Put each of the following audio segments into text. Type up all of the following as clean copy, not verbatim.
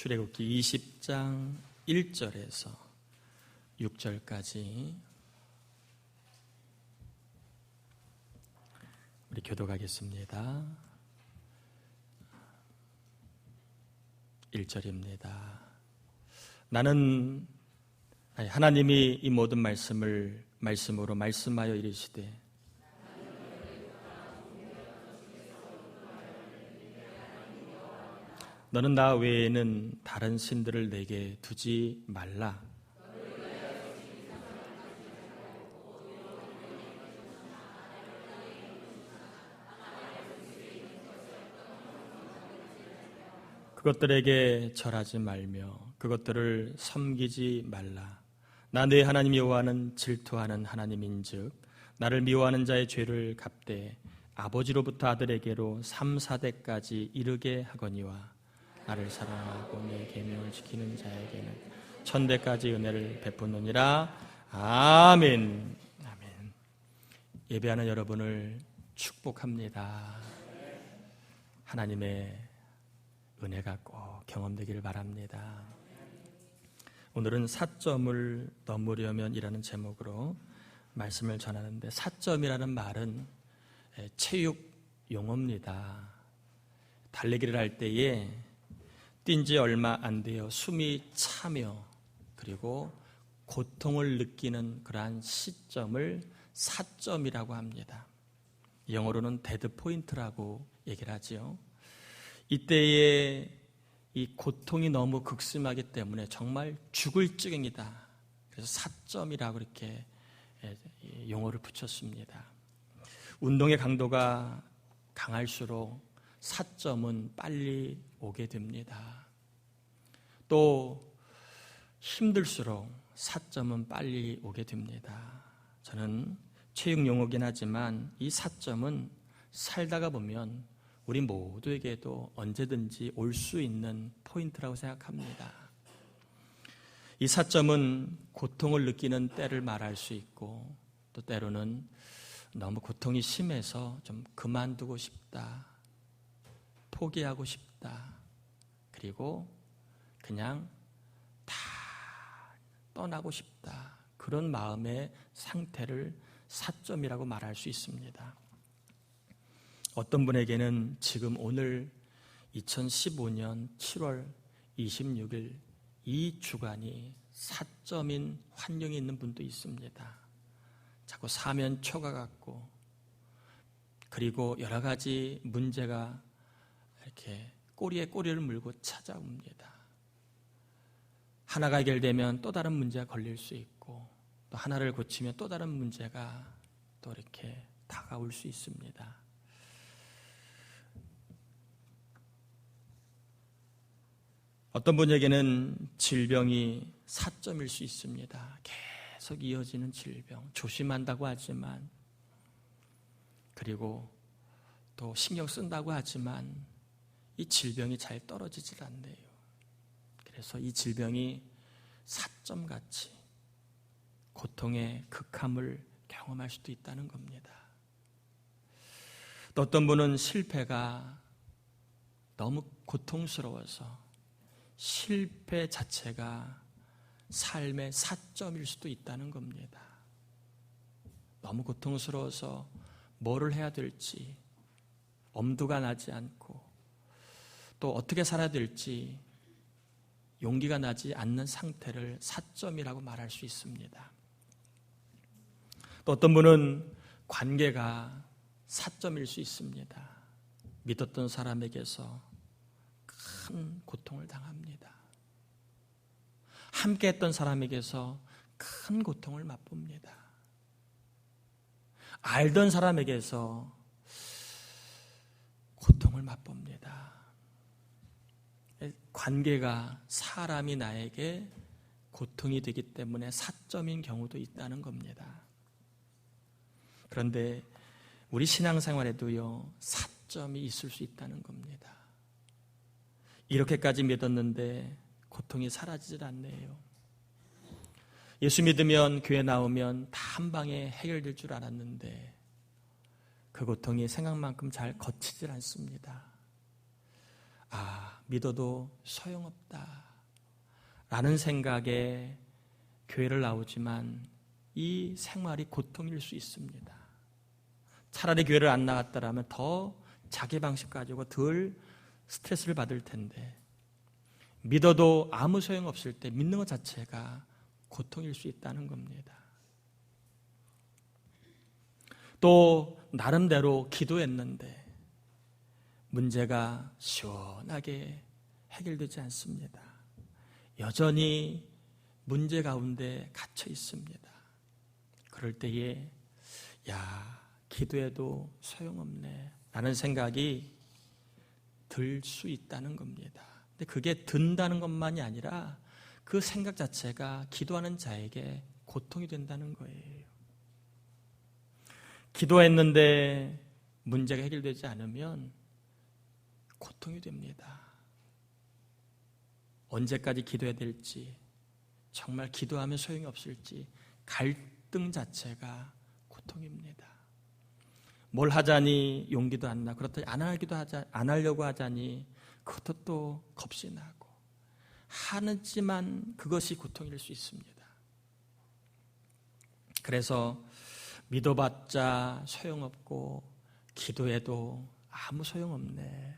출애굽기 20장 1절에서 6절까지 우리 교독하겠습니다. 1절입니다. 하나님이 이 모든 말씀으로 말씀하여 이르시되 너는 나 외에는 다른 신들을 내게 두지 말라. 그것들에게 절하지 말며 그것들을 섬기지 말라. 나 네 하나님 여호와는 질투하는 하나님인즉 나를 미워하는 자의 죄를 갚되 아버지로부터 아들에게로 3, 4대까지 이르게 하거니와 나를 사랑하고 내 계명을 지키는 자에게는 1000대까지 은혜를 베푸느니라. 아멘. 아멘. 예배하는 여러분을 축복합니다. 하나님의 은혜가 꼭 경험되기를 바랍니다. 오늘은 사점을 넘으려면이라는 제목으로 말씀을 전하는데, 사점이라는 말은 체육 용어입니다. 달리기를 할 때에 뛴 지 얼마 안 되어 숨이 차며 그리고 고통을 느끼는 그러한 시점을 사점이라고 합니다. 영어로는 데드 포인트라고 얘기를 하지요. 이때에 이 고통이 너무 극심하기 때문에 정말 죽을 지경이다. 그래서 사점이라고 이렇게 용어를 붙였습니다. 운동의 강도가 강할수록 사점은 빨리 오게 됩니다. 또 힘들수록 사점은 빨리 오게 됩니다. 저는 체육 용어긴 하지만 이 사점은 살다가 보면 우리 모두에게도 언제든지 올 수 있는 포인트라고 생각합니다. 이 사점은 고통을 느끼는 때를 말할 수 있고, 또 때로는 너무 고통이 심해서 좀 그만두고 싶다, 포기하고 싶다, 그리고 그냥 다 떠나고 싶다, 그런 마음의 상태를 사점이라고 말할 수 있습니다. 어떤 분에게는 지금 오늘 2015년 7월 26일 이 주간이 사점인 환경이 있는 분도 있습니다. 자꾸 사면초가 같고, 그리고 여러 가지 문제가 이렇게 꼬리에 꼬리를 물고 찾아옵니다. 하나가 해결되면 또 다른 문제가 걸릴 수 있고, 또 하나를 고치면 또 다른 문제가 또 이렇게 다가올 수 있습니다. 어떤 분에게는 질병이 사점일 수 있습니다. 계속 이어지는 질병, 조심한다고 하지만, 그리고 또 신경 쓴다고 하지만 이 질병이 잘 떨어지질 않네요. 그래서 이 질병이 사점같이 고통의 극함을 경험할 수도 있다는 겁니다. 또 어떤 분은 실패가 너무 고통스러워서 실패 자체가 삶의 사점일 수도 있다는 겁니다. 너무 고통스러워서 뭐를 해야 될지 엄두가 나지 않고, 또 어떻게 살아야 될지 용기가 나지 않는 상태를 사점이라고 말할 수 있습니다. 또 어떤 분은 관계가 사점일 수 있습니다. 믿었던 사람에게서 큰 고통을 당합니다. 함께 했던 사람에게서 큰 고통을 맛봅니다. 알던 사람에게서 고통을 맛봅니다. 관계가 사람이 나에게 고통이 되기 때문에 사점인 경우도 있다는 겁니다. 그런데 우리 신앙생활에도요, 사점이 있을 수 있다는 겁니다. 이렇게까지 믿었는데 고통이 사라지질 않네요. 예수 믿으면, 교회 나오면 다 한 방에 해결될 줄 알았는데 그 고통이 생각만큼 잘 거치질 않습니다. 믿어도 소용없다 라는 생각에 교회를 나오지만 이 생활이 고통일 수 있습니다. 차라리 교회를 안 나갔다라면 더 자기 방식 가지고 덜 스트레스를 받을 텐데, 믿어도 아무 소용없을 때 믿는 것 자체가 고통일 수 있다는 겁니다. 또 나름대로 기도했는데 문제가 시원하게 해결되지 않습니다. 여전히 문제 가운데 갇혀 있습니다. 그럴 때에 기도해도 소용없네 라는 생각이 들 수 있다는 겁니다. 근데 그게 든다는 것만이 아니라 그 생각 자체가 기도하는 자에게 고통이 된다는 거예요. 기도했는데 문제가 해결되지 않으면 고통이 됩니다. 언제까지 기도해야 될지, 정말 기도하면 소용이 없을지 갈등 자체가 고통입니다. 뭘 하자니 용기도 안 나. 그렇다니 안 하려고 하자니 그것도 또 겁이 나고. 하지만 그것이 고통일 수 있습니다. 그래서 믿어봤자 소용없고 기도해도 아무 소용없네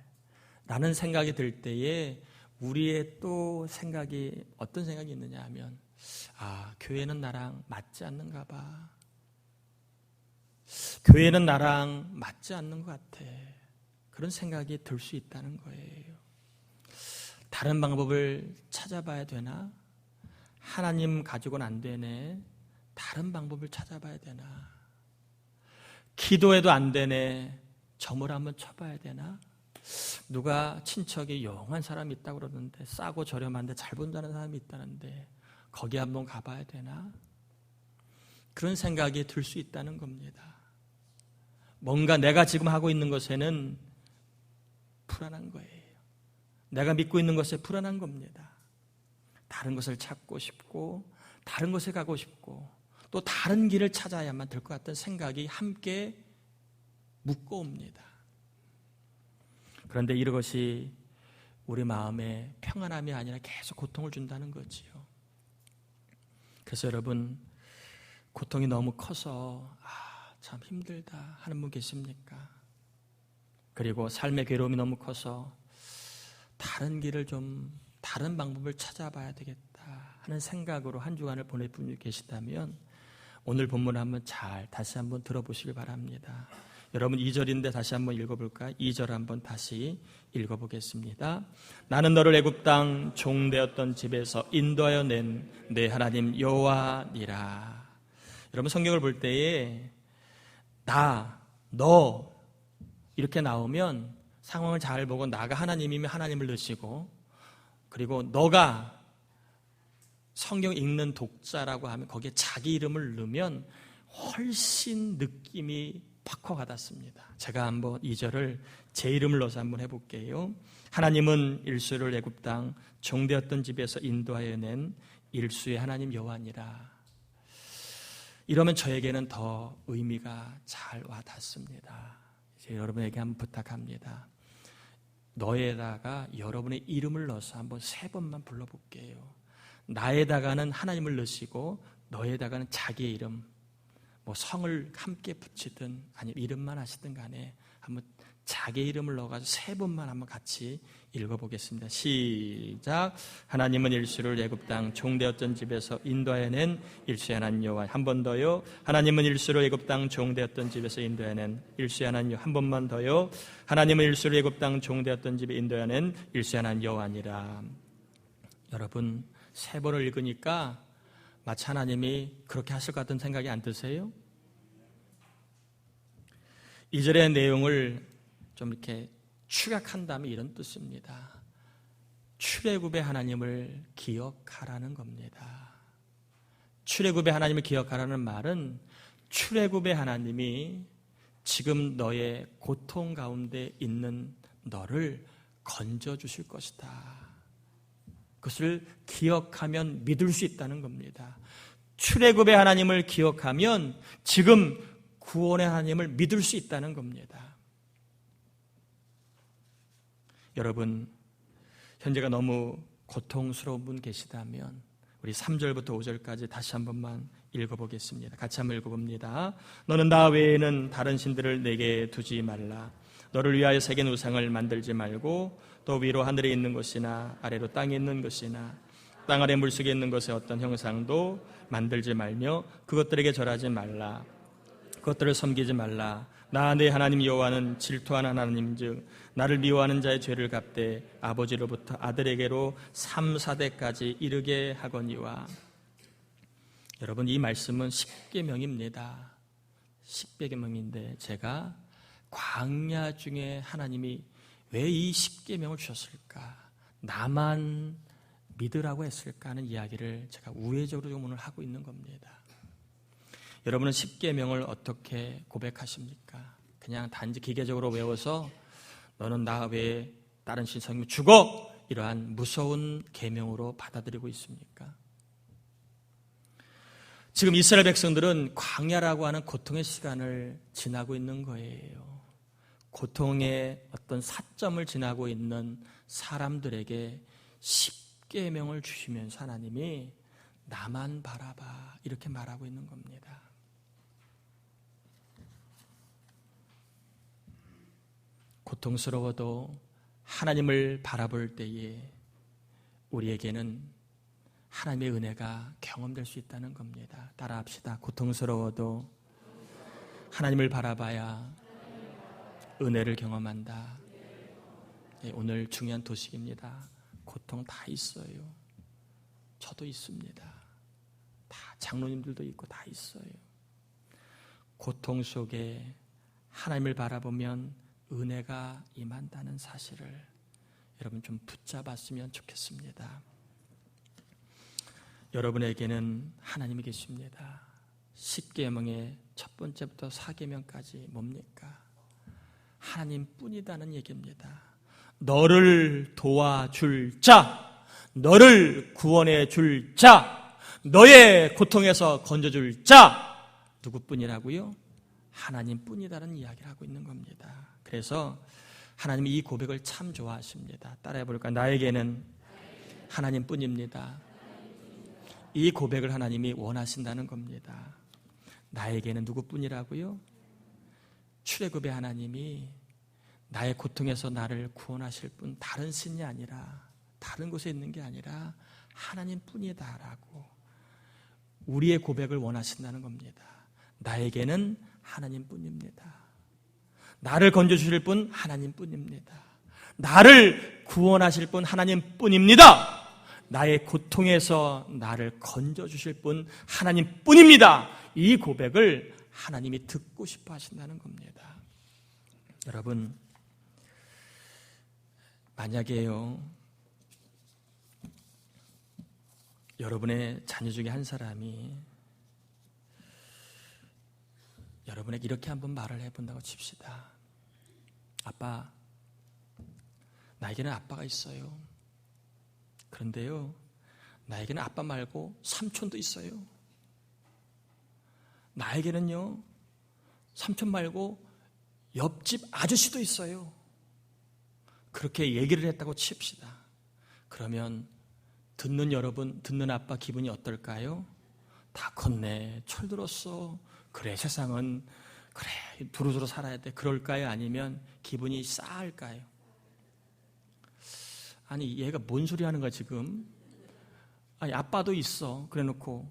라는 생각이 들 때에 우리의 또 생각이 어떤 생각이 있느냐 하면 교회는 나랑 맞지 않는가 봐. 교회는 나랑 맞지 않는 것 같아. 그런 생각이 들 수 있다는 거예요. 다른 방법을 찾아봐야 되나? 하나님 가지고는 안 되네. 다른 방법을 찾아봐야 되나? 기도해도 안 되네. 점을 한번 쳐봐야 되나? 누가 친척이 영한 사람이 있다고 그러는데, 싸고 저렴한데 잘 본다는 사람이 있다는데 거기 한번 가봐야 되나? 그런 생각이 들 수 있다는 겁니다. 뭔가 내가 지금 하고 있는 것에는 불안한 거예요. 내가 믿고 있는 것에 불안한 겁니다. 다른 것을 찾고 싶고 다른 것에 가고 싶고 또 다른 길을 찾아야만 될 것 같은 생각이 함께 묶어옵니다. 그런데 이것이 우리 마음에 평안함이 아니라 계속 고통을 준다는 거지요. 그래서 여러분, 고통이 너무 커서 참 힘들다 하는 분 계십니까? 그리고 삶의 괴로움이 너무 커서 다른 길을 다른 방법을 찾아봐야 되겠다 하는 생각으로 한 주간을 보낼 분이 계시다면 오늘 본문을 한번 다시 한번 들어보시길 바랍니다. 여러분 2절인데 다시 한번 읽어볼까요? 2절 한번 다시 읽어보겠습니다. 나는 너를 애굽 땅 종되었던 집에서 인도하여 낸 내 하나님 여호와니라. 여러분 성경을 볼 때에 너 이렇게 나오면 상황을 잘 보고 나가 하나님이면 하나님을 넣으시고, 그리고 너가 성경 읽는 독자라고 하면 거기에 자기 이름을 넣으면 훨씬 느낌이 팍 와닿습니다. 제가 한번 2절을 제 이름을 넣어서 한번 해볼게요. 하나님은 일수를 애굽 땅 종되었던 집에서 인도하여 낸 일수의 하나님 여호와니라. 이러면 저에게는 더 의미가 잘 와닿습니다. 이제 여러분에게 한번 부탁합니다. 너에다가 여러분의 이름을 넣어서 한번 3번만 불러볼게요. 나에다가는 하나님을 넣으시고 너에다가는 자기의 이름, 성을 함께 붙이든 아니면 이름만 하시든 간에 한번 자기 이름을 넣어가지고 3번만 한번 같이 읽어보겠습니다. 시작. 하나님은 일수를 애굽 땅 종되었던 집에서 인도하여 낸 일수의 하나님 여호와. 한 번 더요. 하나님은 일수를 애굽 땅 종되었던 집에서 인도하여 낸 일수의 하나님 여호와. 한 번만 더요. 하나님은 일수를 애굽 땅 종되었던 집에 인도하여 낸 일수의 하나님 여호와니라. 여러분 3번을 읽으니까 마치 하나님이 그렇게 하실 것 같은 생각이 안 드세요? 2절의 내용을 좀 이렇게 축약한다면 이런 뜻입니다. 출애굽의 하나님을 기억하라는 겁니다. 출애굽의 하나님을 기억하라는 말은 출애굽의 하나님이 지금 너의 고통 가운데 있는 너를 건져주실 것이다. 그것을 기억하면 믿을 수 있다는 겁니다. 출애굽의 하나님을 기억하면 지금 구원의 하나님을 믿을 수 있다는 겁니다. 여러분, 현재가 너무 고통스러운 분 계시다면 우리 3절부터 5절까지 다시 한 번만 읽어보겠습니다. 같이 한번 읽어봅니다. 너는 나 외에는 다른 신들을 내게 두지 말라. 너를 위하여 새긴 우상을 만들지 말고 또 위로 하늘에 있는 것이나 아래로 땅에 있는 것이나 땅 아래 물속에 있는 것의 어떤 형상도 만들지 말며 그것들에게 절하지 말라. 그것들을 섬기지 말라. 나 내 하나님 여호와는 질투하는 하나님즉 나를 미워하는 자의 죄를 갚되 아버지로부터 아들에게로 3, 4대까지 이르게 하거니와. 여러분, 이 말씀은 십계명입니다. 십계명인데 제가 광야 중에 하나님이 왜 이 십계명을 주셨을까? 나만 믿으라고 했을까 하는 이야기를 제가 우회적으로 오늘 하고 있는 겁니다. 여러분은 십계명을 어떻게 고백하십니까? 그냥 단지 기계적으로 외워서 너는 나 외에 다른 신 섬기면 죽어! 이러한 무서운 계명으로 받아들이고 있습니까? 지금 이스라엘 백성들은 광야라고 하는 고통의 시간을 지나고 있는 거예요. 고통의 어떤 사점을 지나고 있는 사람들에게 십계명을 주시면서 하나님이 나만 바라봐 이렇게 말하고 있는 겁니다. 고통스러워도 하나님을 바라볼 때에 우리에게는 하나님의 은혜가 경험될 수 있다는 겁니다. 따라합시다. 고통스러워도 하나님을 바라봐야 은혜를 경험한다. 오늘 중요한 도식입니다. 고통 다 있어요. 저도 있습니다. 다 장로님들도 있고 다 있어요. 고통 속에 하나님을 바라보면 은혜가 임한다는 사실을 여러분 좀 붙잡았으면 좋겠습니다. 여러분에게는 하나님이 계십니다. 10계명의 첫 번째부터 4계명까지 뭡니까? 하나님뿐이다는 얘기입니다. 너를 도와줄 자, 너를 구원해 줄 자, 너의 고통에서 건져줄 자, 누구뿐이라고요? 하나님뿐이다는 이야기를 하고 있는 겁니다. 그래서 하나님이 이 고백을 참 좋아하십니다. 따라해 볼까요? 나에게는 하나님뿐입니다. 이 고백을 하나님이 원하신다는 겁니다. 나에게는 누구뿐이라고요? 출애굽의 하나님이 나의 고통에서 나를 구원하실 분, 다른 신이 아니라 다른 곳에 있는 게 아니라 하나님뿐이다라고 우리의 고백을 원하신다는 겁니다. 나에게는 하나님뿐입니다. 나를 건져주실 분 하나님뿐입니다. 나를 구원하실 분 하나님뿐입니다. 나의 고통에서 나를 건져주실 분 하나님뿐입니다. 이 고백을 하나님이 듣고 싶어 하신다는 겁니다. 여러분, 만약에요, 여러분의 자녀 중에 한 사람이 여러분에게 이렇게 한번 말을 해본다고 칩시다. 아빠, 나에게는 아빠가 있어요. 그런데요, 나에게는 아빠 말고 삼촌도 있어요. 나에게는요, 삼촌 말고 옆집 아저씨도 있어요. 그렇게 얘기를 했다고 칩시다. 그러면 듣는 여러분, 듣는 아빠 기분이 어떨까요? 다 컸네, 철들었어. 그래, 세상은 그래, 두루두루 살아야 돼. 그럴까요? 아니면 기분이 싸할까요? 아니, 얘가 뭔 소리 하는 거야 지금? 아니, 아빠도 있어. 그래 놓고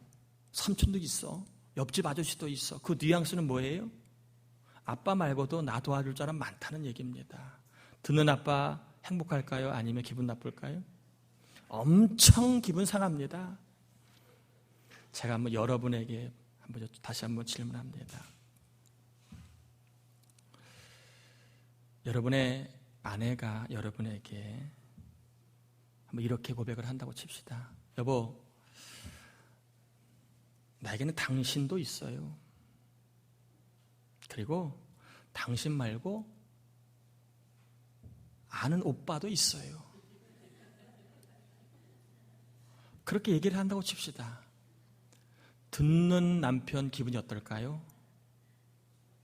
삼촌도 있어. 옆집 아저씨도 있어. 그 뉘앙스는 뭐예요? 아빠 말고도 나 도와줄 사람 많다는 얘기입니다. 듣는 아빠 행복할까요? 아니면 기분 나쁠까요? 엄청 기분 상합니다. 제가 한번 여러분에게 다시 한번 질문합니다. 여러분의 아내가 여러분에게 한번 이렇게 고백을 한다고 칩시다. 여보, 나에게는 당신도 있어요. 그리고 당신 말고 아는 오빠도 있어요. 그렇게 얘기를 한다고 칩시다. 듣는 남편 기분이 어떨까요?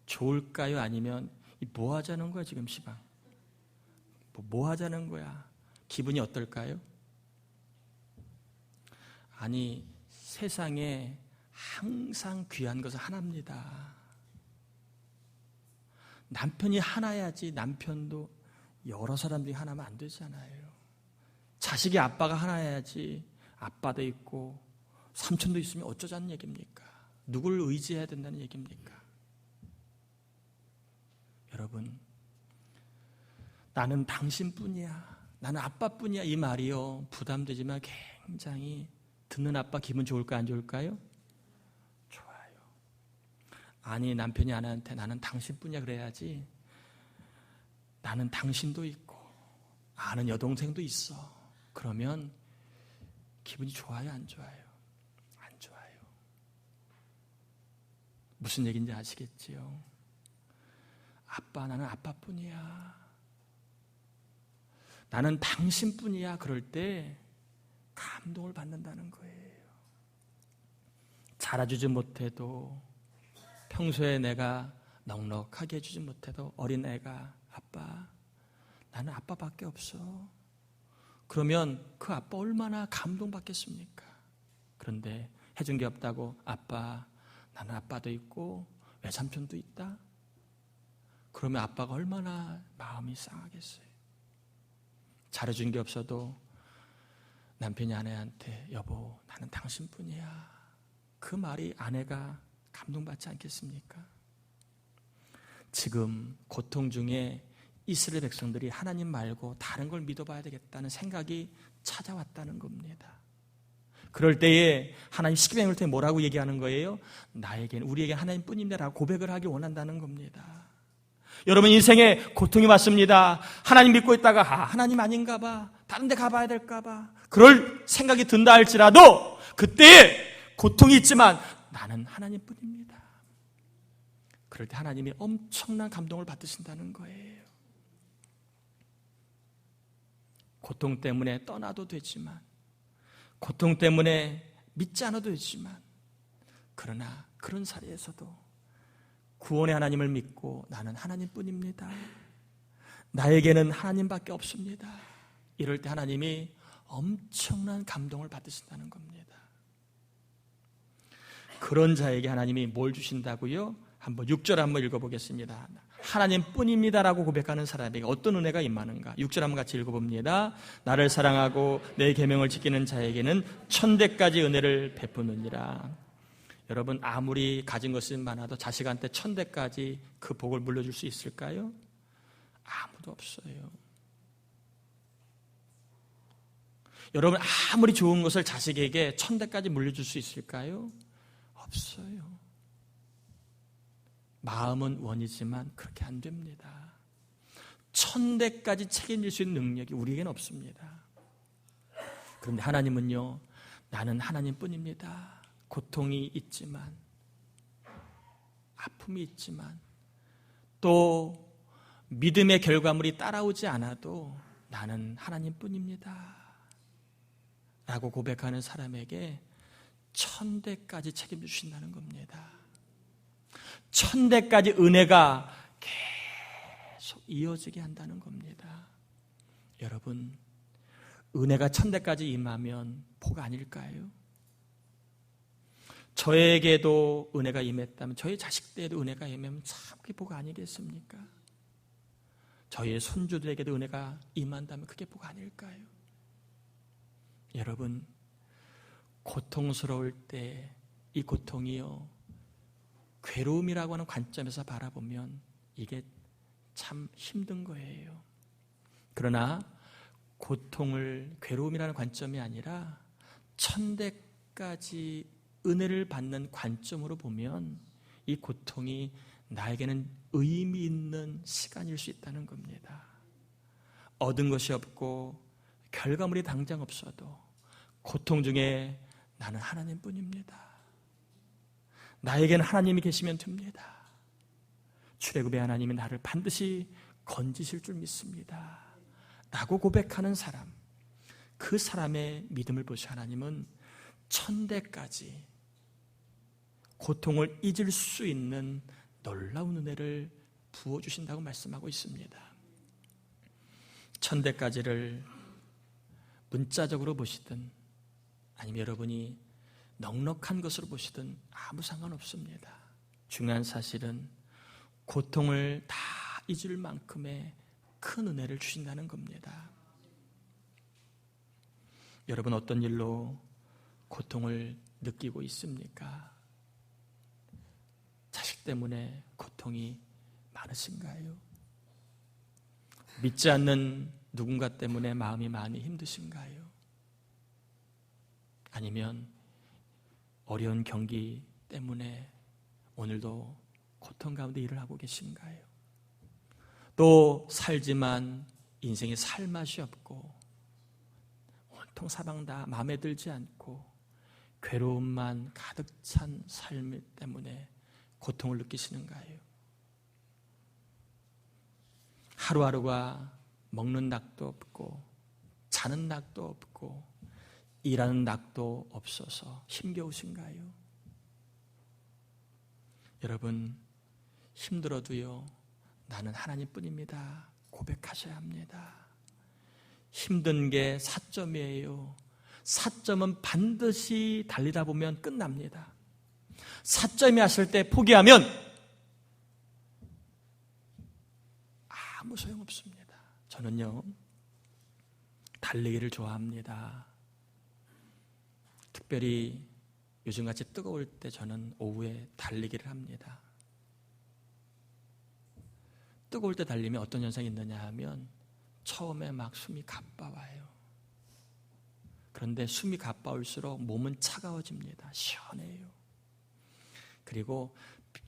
좋을까요? 아니면 뭐 하자는 거야 지금 시방? 뭐 하자는 거야? 기분이 어떨까요? 아니, 세상에 항상 귀한 것은 하나입니다. 남편이 하나야지 남편도 여러 사람들이 하나면 안 되잖아요. 자식이 아빠가 하나야지 아빠도 있고 삼촌도 있으면 어쩌자는 얘기입니까? 누구를 의지해야 된다는 얘기입니까? 여러분, 나는 당신뿐이야, 나는 아빠뿐이야, 이 말이요, 부담되지만 굉장히 듣는 아빠 기분 좋을까요, 안 좋을까요? 좋아요. 아니, 남편이 아내한테 나는 당신뿐이야 그래야지, 나는 당신도 있고 아는 여동생도 있어, 그러면 기분이 좋아요, 안 좋아요? 안 좋아요. 무슨 얘기인지 아시겠지요? 아빠, 나는 아빠뿐이야, 나는 당신뿐이야 그럴 때 감동을 받는다는 거예요. 잘해주지 못해도, 평소에 내가 넉넉하게 해주지 못해도 어린애가 아빠, 나는 아빠밖에 없어, 그러면 그 아빠 얼마나 감동받겠습니까? 그런데 해준 게 없다고 아빠, 나는 아빠도 있고 외삼촌도 있다? 그러면 아빠가 얼마나 마음이 상하겠어요. 잘해준 게 없어도 남편이 아내한테 여보, 나는 당신뿐이야, 그 말이 아내가 감동받지 않겠습니까? 지금 고통 중에 이스라엘 백성들이 하나님 말고 다른 걸 믿어봐야 되겠다는 생각이 찾아왔다는 겁니다. 그럴 때에 하나님 십계명을 통해 뭐라고 얘기하는 거예요? 나에게는, 우리에게 하나님뿐입니다라고 고백을 하기 원한다는 겁니다. 여러분, 인생에 고통이 왔습니다. 하나님 믿고 있다가 하나님 아닌가 봐, 다른 데 가봐야 될까 봐, 그럴 생각이 든다 할지라도 그때에 고통이 있지만 나는 하나님뿐입니다. 그럴 때 하나님이 엄청난 감동을 받으신다는 거예요. 고통 때문에 떠나도 되지만, 고통 때문에 믿지 않아도 되지만, 그러나 그런 사례에서도 구원의 하나님을 믿고 나는 하나님뿐입니다, 나에게는 하나님밖에 없습니다, 이럴 때 하나님이 엄청난 감동을 받으신다는 겁니다. 그런 자에게 하나님이 뭘 주신다고요? 한번 6절 한번 읽어보겠습니다. 하나님뿐입니다라고 고백하는 사람에게 어떤 은혜가 임하는가? 6절 한번 같이 읽어봅니다. 나를 사랑하고 내 계명을 지키는 자에게는 천대까지 은혜를 베푸느니라. 여러분, 아무리 가진 것은 많아도 자식한테 천대까지 그 복을 물려줄 수 있을까요? 아무도 없어요. 여러분, 아무리 좋은 것을 자식에게 천대까지 물려줄 수 있을까요? 없어요. 마음은 원이지만 그렇게 안 됩니다. 천대까지 책임질 수 있는 능력이 우리에게는 없습니다. 그런데 하나님은요, 나는 하나님뿐입니다. 고통이 있지만, 아픔이 있지만, 또 믿음의 결과물이 따라오지 않아도 나는 하나님뿐입니다 라고 고백하는 사람에게 천대까지 책임져 주신다는 겁니다. 천대까지 은혜가 계속 이어지게 한다는 겁니다. 여러분, 은혜가 천대까지 임하면 복 아닐까요? 저에게도 은혜가 임했다면, 저희 자식들에게도 은혜가 임하면 참 그게 복 아니겠습니까? 저희의 손주들에게도 은혜가 임한다면 그게 복 아닐까요? 여러분, 고통스러울 때 이 고통이요, 괴로움이라고 하는 관점에서 바라보면 이게 참 힘든 거예요. 그러나 고통을 괴로움이라는 관점이 아니라 천대까지 은혜를 받는 관점으로 보면 이 고통이 나에게는 의미 있는 시간일 수 있다는 겁니다. 얻은 것이 없고 결과물이 당장 없어도 고통 중에 나는 하나님뿐입니다, 나에게는 하나님이 계시면 됩니다, 출애굽의 하나님이 나를 반드시 건지실 줄 믿습니다 라고 고백하는 사람, 그 사람의 믿음을 보시 하나님은 천대까지 고통을 잊을 수 있는 놀라운 은혜를 부어주신다고 말씀하고 있습니다. 천대까지를 문자적으로 보시든 아니면 여러분이 넉넉한 것으로 보시든 아무 상관없습니다. 중요한 사실은 고통을 다 잊을 만큼의 큰 은혜를 주신다는 겁니다. 여러분 어떤 일로 고통을 느끼고 있습니까? 자식 때문에 고통이 많으신가요? 믿지 않는 누군가 때문에 마음이 많이 힘드신가요? 아니면 어려운 경기 때문에 오늘도 고통 가운데 일을 하고 계신가요? 또 살지만 인생에 살맛이 없고 온통 사방 다 마음에 들지 않고 괴로움만 가득 찬 삶 때문에 고통을 느끼시는가요? 하루하루가 먹는 낙도 없고 자는 낙도 없고 일하는 낙도 없어서 힘겨우신가요? 여러분 힘들어도요 나는 하나님뿐입니다 고백하셔야 합니다. 힘든 게 4점이에요. 4점은 반드시 달리다 보면 끝납니다. 4점이 왔을 때 포기하면 아무 소용없습니다. 저는요 달리기를 좋아합니다. 특별히 요즘같이 뜨거울 때 저는 오후에 달리기를 합니다. 뜨거울 때 달리면 어떤 현상이 있느냐 하면 처음에 막 숨이 가빠와요. 그런데 숨이 가빠올수록 몸은 차가워집니다. 시원해요. 그리고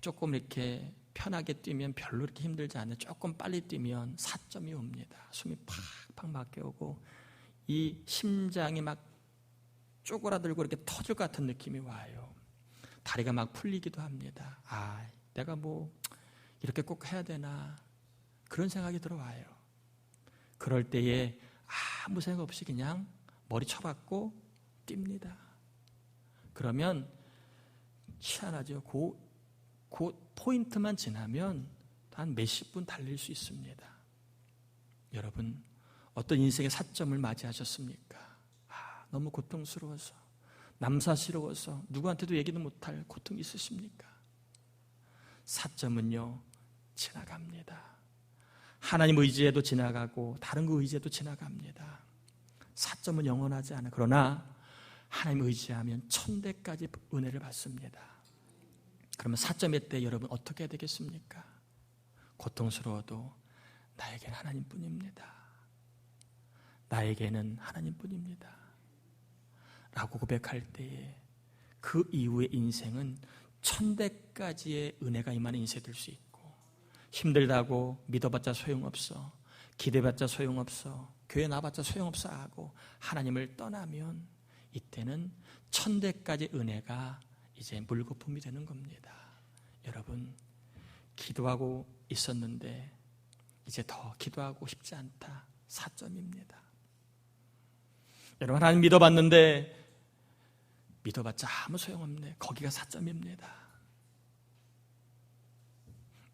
조금 이렇게 편하게 뛰면 별로 이렇게 힘들지 않아요. 조금 빨리 뛰면 4점이 옵니다. 숨이 팍팍 막혀오고 이 심장이 막 쪼그라들고 이렇게 터질 것 같은 느낌이 와요. 다리가 막 풀리기도 합니다. 내가 뭐 이렇게 꼭 해야 되나 그런 생각이 들어와요. 그럴 때에 아무 생각 없이 그냥 머리 쳐박고 뜁니다. 그러면 희한하죠. 그 포인트만 지나면 한 몇십 분 달릴 수 있습니다. 여러분 어떤 인생의 4점을 맞이하셨습니까? 너무 고통스러워서 남사스러워서 누구한테도 얘기도 못할 고통이 있으십니까? 4점은요 지나갑니다. 하나님 의지에도 지나가고 다른 그 의지에도 지나갑니다. 4점은 영원하지 않아. 그러나 하나님 의지하면 1000대까지 은혜를 받습니다. 그러면 4점일 때 여러분 어떻게 해야 되겠습니까? 고통스러워도 나에게는 하나님뿐입니다. 나에게는 하나님뿐입니다. 라고 고백할 때에 그 이후의 인생은 1000대까지의 은혜가 임하는 인생이 될 수 있고 힘들다고 믿어봤자 소용없어 기대봤자 소용없어 교회 나봤자 소용없어 하고 하나님을 떠나면 이때는 1000대까지 은혜가 이제 물거품이 되는 겁니다. 여러분 기도하고 있었는데 이제 더 기도하고 싶지 않다. 4점입니다. 여러분 하나님 믿어봤는데 믿어봤자 아무 소용없네. 거기가 4점입니다.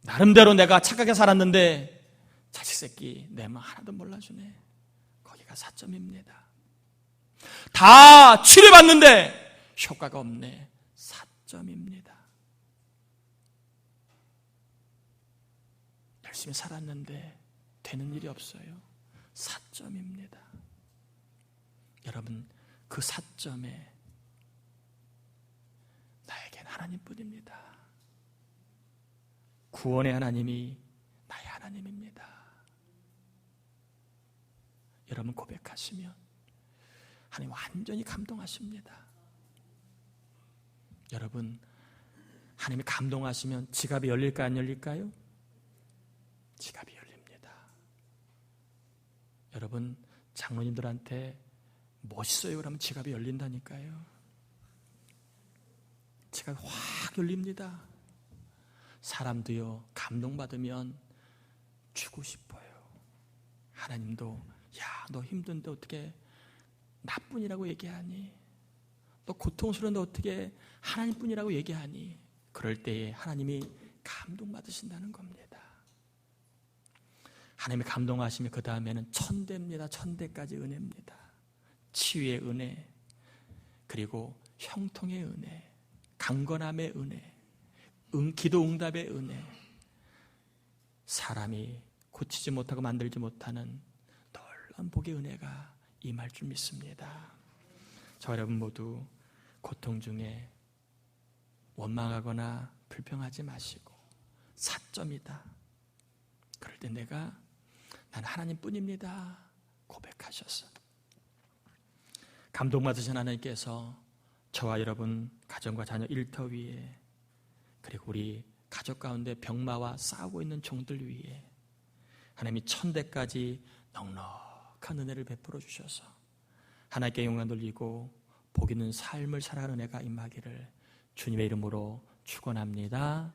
나름대로 내가 착하게 살았는데 자식 새끼 내 맘 하나도 몰라주네. 거기가 4점입니다. 다 치료받는데 효과가 없네. 4점입니다. 열심히 살았는데 되는 일이 없어요. 4점입니다. 여러분 그 4점에 나에겐 하나님뿐입니다. 구원의 하나님이 나의 하나님입니다. 여러분 고백하시면 하나님 완전히 감동하십니다. 여러분 하나님이 감동하시면 지갑이 열릴까 안 열릴까요? 지갑이 열립니다. 여러분 장로님들한테 멋있어요 그러면 지갑이 열린다니까요. 지갑이 확 열립니다. 사람도요 감동받으면 주고 싶어요. 하나님도 야, 너 힘든데 어떻게 나뿐이라고 얘기하니? 너 고통스러운데 어떻게 하나님뿐이라고 얘기하니? 그럴 때에 하나님이 감동받으신다는 겁니다. 하나님이 감동하시면 그 다음에는 1000대입니다. 1000대까지 은혜입니다. 치유의 은혜, 그리고 형통의 은혜, 강건함의 은혜, 기도 응답의 은혜, 사람이 고치지 못하고 만들지 못하는 놀라운 복의 은혜가 임할 줄 믿습니다. 저 여러분 모두 고통 중에 원망하거나 불평하지 마시고, 사점이다, 그럴 때 내가 나는 하나님뿐입니다 고백하셔서 감동받으신 하나님께서 저와 여러분 가정과 자녀 일터 위에, 그리고 우리 가족 가운데 병마와 싸우고 있는 종들 위에 하나님이 천대까지 넉넉한 은혜를 베풀어 주셔서 하나님께 영광 돌리고 복 있는 삶을 살아가는 은혜가 임하기를 주님의 이름으로 축원합니다.